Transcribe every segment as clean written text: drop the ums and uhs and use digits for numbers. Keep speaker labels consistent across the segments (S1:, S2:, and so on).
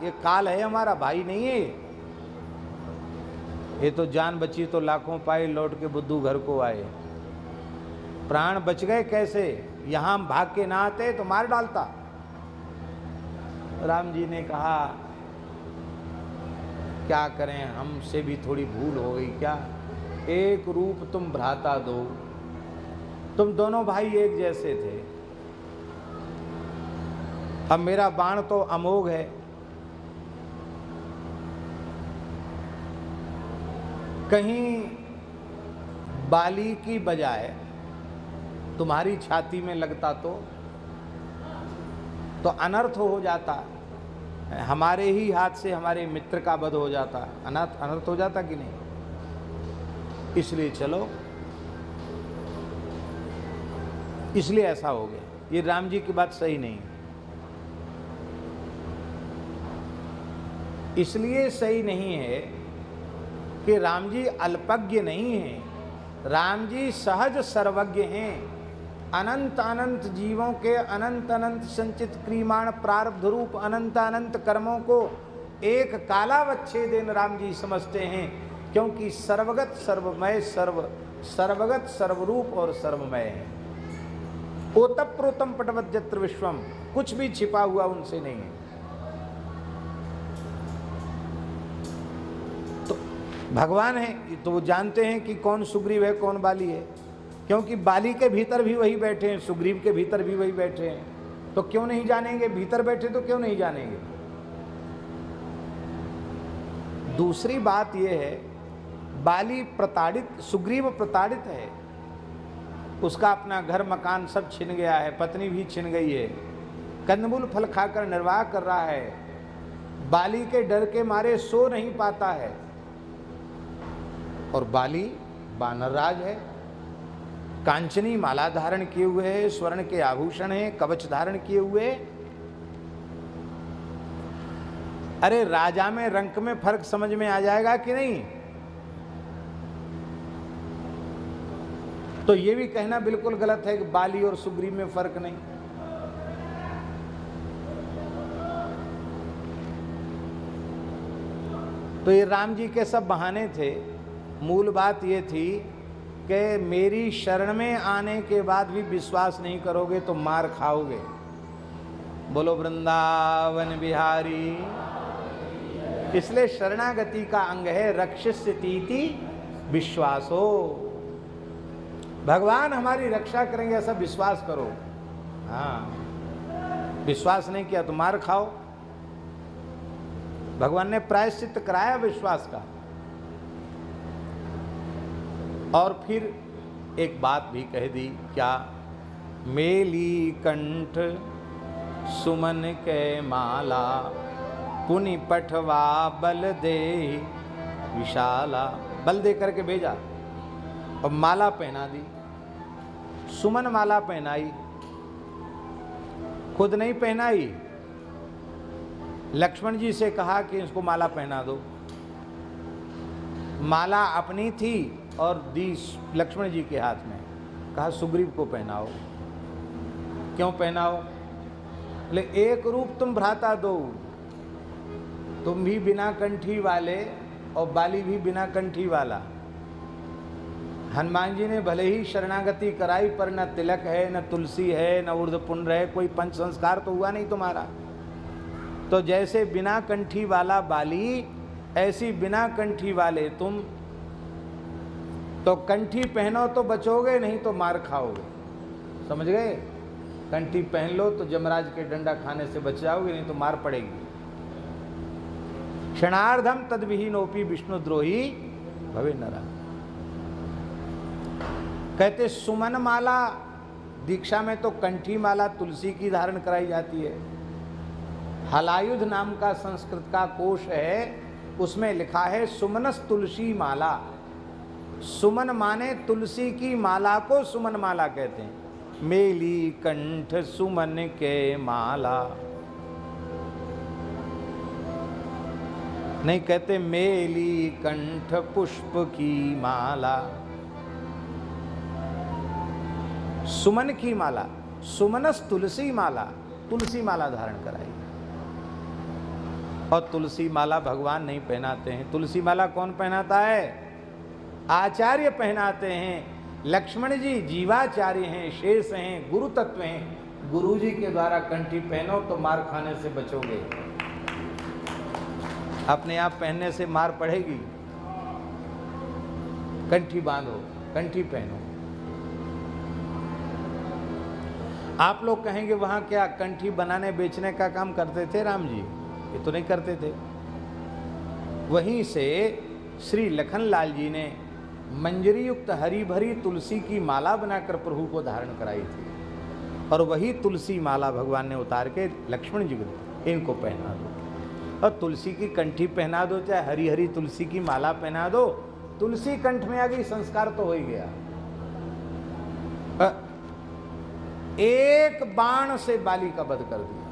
S1: ये काल है, हमारा भाई नहीं है। ये तो जान बची तो लाखों पाए, लौट के बुद्धू घर को आए। प्राण बच गए कैसे? यहां भाग के ना आते तो मार डालता। राम जी ने कहा क्या करें, हमसे भी थोड़ी भूल हो गई क्या। एक रूप तुम भ्राता दो, तुम दोनों भाई एक जैसे थे। अब मेरा बाण तो अमोघ है, कहीं बाली की बजाय तुम्हारी छाती में लगता तो अनर्थ हो जाता, हमारे ही हाथ से हमारे मित्र का वध हो जाता, अनर्थ हो जाता कि नहीं। इसलिए चलो, इसलिए ऐसा हो गया। ये राम जी की बात सही नहीं, इसलिए सही नहीं है कि राम जी अल्पज्ञ नहीं हैं, राम जी सहज सर्वज्ञ हैं। अनंत अनंत जीवों के अनंत अनंत संचित क्रियमाण प्रारब्ध रूप अनंत अनंत कर्मों को एक कालावच्छेदेन राम जी समझते हैं, क्योंकि सर्वगत सर्वमय सर्वगत सर्वरूप और सर्वमय है। ओतप्रोतम पटवज्जत्र विश्वम, कुछ भी छिपा हुआ उनसे नहीं है। तो भगवान है तो वो जानते हैं कि कौन सुग्रीव है कौन बाली है, क्योंकि बाली के भीतर भी वही बैठे हैं, सुग्रीव के भीतर भी वही बैठे हैं। तो क्यों नहीं जानेंगे? भीतर बैठे तो क्यों नहीं जानेंगे? दूसरी बात यह है, बाली प्रताड़ित, सुग्रीव प्रताड़ित है, उसका अपना घर मकान सब छिन गया है, पत्नी भी छिन गई है, कंदमूल फल खाकर निर्वाह कर रहा है, बाली के डर के मारे सो नहीं पाता है। और बाली वानरराज है, कांचनी माला धारण किए हुए है, स्वर्ण के आभूषण है, कवच धारण किए हुए। अरे राजा में रंक में फर्क समझ में आ जाएगा कि नहीं? तो ये भी कहना बिल्कुल गलत है कि बाली और सुग्रीव में फर्क नहीं। तो ये राम जी के सब बहाने थे। मूल बात ये थी कि मेरी शरण में आने के बाद भी विश्वास नहीं करोगे तो मार खाओगे। बोलो वृंदावन बिहारी। इसलिए शरणागति का अंग है रक्षिष्यतीति विश्वासो। भगवान हमारी रक्षा करेंगे ऐसा विश्वास करो। हाँ, विश्वास नहीं किया तो मार खाओ। भगवान ने प्रायश्चित कराया विश्वास का। और फिर एक बात भी कह दी, क्या? मेली कंठ सुमन के माला, पुनि पठवा बल दे विशाला। बल दे करके भेजा और माला पहना दी, सुमन माला पहनाई, खुद नहीं पहनाई, लक्ष्मण जी से कहा कि इसको माला पहना दो। माला अपनी थी और दी लक्ष्मण जी के हाथ में, कहा सुग्रीव को पहनाओ। क्यों पहनाओ? बोले एक रूप तुम भ्राता दो, तुम भी बिना कंठी वाले और बाली भी बिना कंठी वाला। हनुमान जी ने भले ही शरणागति कराई पर न तिलक है, न तुलसी है, न ऊर्ध्वपुंड्र है, कोई पंच संस्कार तो हुआ नहीं तुम्हारा। तो जैसे बिना कंठी वाला बाली, ऐसी बिना कंठी वाले तुम। तो कंठी पहनो तो बचोगे, नहीं तो मार खाओगे। समझ गए? कंठी पहन लो तो जमराज के डंडा खाने से बच जाओगे, नहीं तो मार पड़ेगी। क्षणार्धम तद्विहीनोपि विष्णुद्रोही भवे नरः। कहते सुमन माला, दीक्षा में तो कंठी माला तुलसी की धारण कराई जाती है। हलायुध नाम का संस्कृत का कोश है, उसमें लिखा है सुमनस तुलसी माला। सुमन माने तुलसी की माला को सुमन माला कहते हैं। मेली कंठ सुमन के माला, नहीं कहते मेली कंठ पुष्प की माला। सुमन की माला, सुमनस तुलसी माला, तुलसी माला धारण कराई। और तुलसी माला भगवान नहीं पहनाते हैं। तुलसी माला कौन पहनाता है? आचार्य पहनाते हैं। लक्ष्मण जी जीवाचार्य हैं, शेष हैं, गुरु तत्व हैं। गुरु जी के द्वारा कंठी पहनो तो मार खाने से बचोगे। अपने आप पहनने से मार पड़ेगी। कंठी बांधो, कंठी पहनो। आप लोग कहेंगे वहां क्या कंठी बनाने बेचने का काम करते थे राम जी? ये तो नहीं करते थे। वहीं से श्री लखनलाल जी ने मंजरी युक्त हरी भरी तुलसी की माला बनाकर प्रभु को धारण कराई थी, और वही तुलसी माला भगवान ने उतार के लक्ष्मण जी को इनको पहना दो। और तुलसी की कंठी पहना दो, चाहे हरी हरी तुलसी की माला पहना दो, तुलसी कंठ में आ गई, संस्कार तो हो ही गया। एक बाण से बाली का वध कर दिया।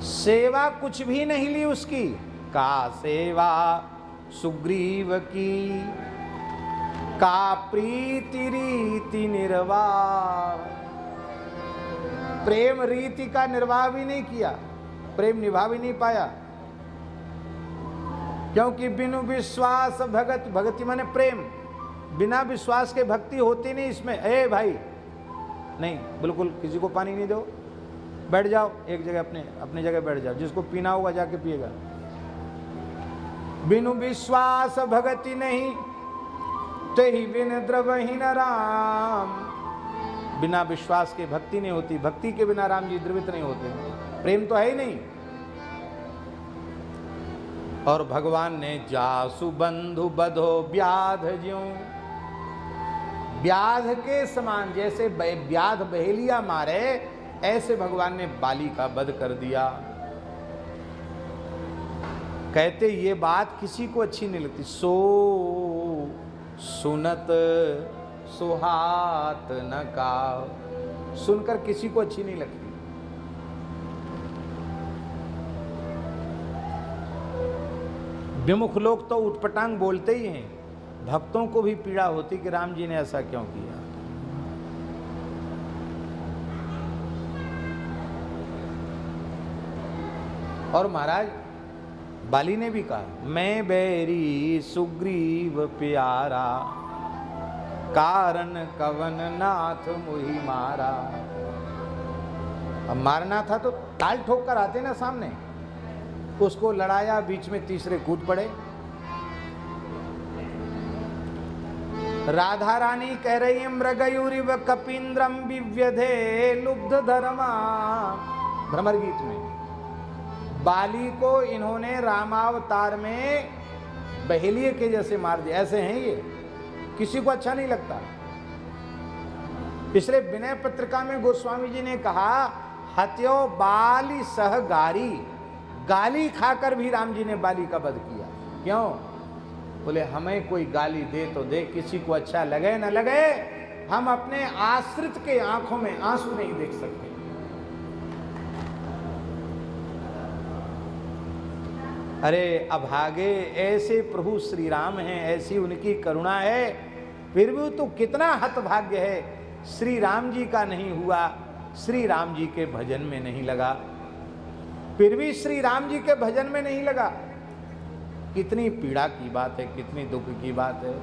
S1: सेवा कुछ भी नहीं ली उसकी। का सेवा सुग्रीव की, का प्रीति रीति निर्वाह। प्रेम रीति का निर्वाह भी नहीं किया, प्रेम निभा भी नहीं पाया, क्योंकि बिनु विश्वास भगत, भक्ति माने प्रेम, बिना विश्वास के भक्ति होती नहीं इसमें। ए भाई नहीं, बिल्कुल किसी को पानी नहीं दो, बैठ जाओ एक जगह, अपनी जगह बैठ जाओ, जिसको पीना होगा जाके पिएगा। बिनु विश्वास भगति नहीं, तेहि बिन द्रवहीन राम। बिना विश्वास के भक्ति नहीं होती, भक्ति के बिना राम जी द्रवित नहीं होते। प्रेम तो है ही नहीं। और भगवान ने जासु बंधु बधो व्याध ज्यों, व्याध के समान, जैसे व्याध बहेलिया मारे, ऐसे भगवान ने बाली का वध कर दिया। कहते ये बात किसी को अच्छी नहीं लगती। सो सुनत सुहात न का, सुनकर किसी को अच्छी नहीं लगती। विमुख लोग तो उटपटांग बोलते ही हैं। भक्तों को भी पीड़ा होती कि राम जी ने ऐसा क्यों किया। और महाराज बाली ने भी कहा, मैं बैरी सुग्रीव प्यारा, कारण कवन नाथ मुहि मारा। अब मारना था तो ताल ठोक कर आते ना सामने, उसको लड़ाया, बीच में तीसरे कूद पड़े। राधा रानी कह रही है, मृगयूरिव कपींद्रम विव्यधे लुब्ध धर्मा। भ्रमर गीत में बाली को इन्होंने रामावतार में बहेलिए के जैसे मार दिया। ऐसे हैं ये, किसी को अच्छा नहीं लगता। इसलिए विनय पत्रिका में गोस्वामी जी ने कहा, हत्यो बाली सह गारी। गाली खाकर भी राम जी ने बाली का वध किया। क्यों? बोले हमें कोई गाली दे तो दे, किसी को अच्छा लगे न लगे, हम अपने आश्रित के आंखों में आंसू नहीं देख सकते। अरे अभागे ऐसे प्रभु श्री राम हैं, ऐसी उनकी करुणा है, फिर भी तो कितना हतभाग्य है। श्री राम जी का नहीं हुआ, श्री राम जी के भजन में नहीं लगा, फिर भी श्री राम जी के भजन में नहीं लगा। कितनी पीड़ा की बात है, कितनी दुख की बात है।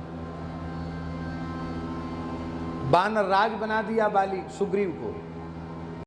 S1: बानर राज बना दिया बाली सुग्रीव को।